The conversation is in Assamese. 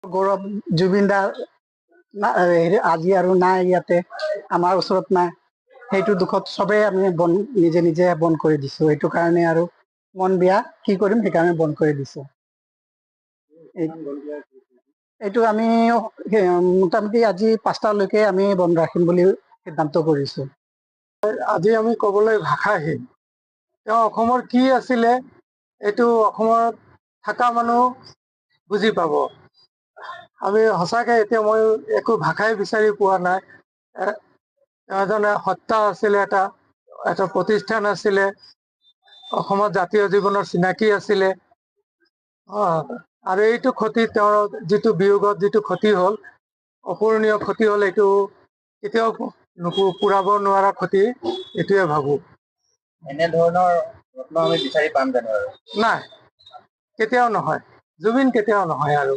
গৌৰৱ জুবিন দা আজি আৰু নাই ইয়াতে, আমাৰ ওচৰত নাই। সেইটো দুখত চবেই আমি নিজে নিজে বন্ধ কৰি দিছো। এইটো কাৰণে আৰু মন বেয়া, কি কৰিম, সেইকাৰণে বন্ধ কৰি দিছো। এইটো আমি মোটামুটি আজি 5টালৈকে আমি বন্ধ ৰাখিম বুলি সিদ্ধান্ত কৰিছো। আজি আমি ক'বলৈ ভাষাহীন। তেওঁ অসমৰ কি আছিলে এইটো অসমত থকা মানুহ বুজি পাব। আমি সঁচাকে এতিয়া মই একো ভাষাই বিচাৰি পোৱা নাই। এজনে সত্তা আছিলে, এটা প্ৰতিষ্ঠান আছিলে, অসমত জাতীয় জীৱনৰ চিনাকি আছিলে। আৰু এইটো ক্ষতি, তেওঁৰ যিটো বিয়োগত যিটো ক্ষতি হ'ল, অপূৰণীয় ক্ষতি হ'ল, এইটো কেতিয়াও পুৰাব নোৱাৰা ক্ষতি, এইটোৱে ভাবো। এনেধৰণৰ ৰত্ন আমি বিচাৰি পাম জানো আৰু? নাই, কেতিয়াও নহয়, জুবিন কেতিয়াও নহয় আৰু।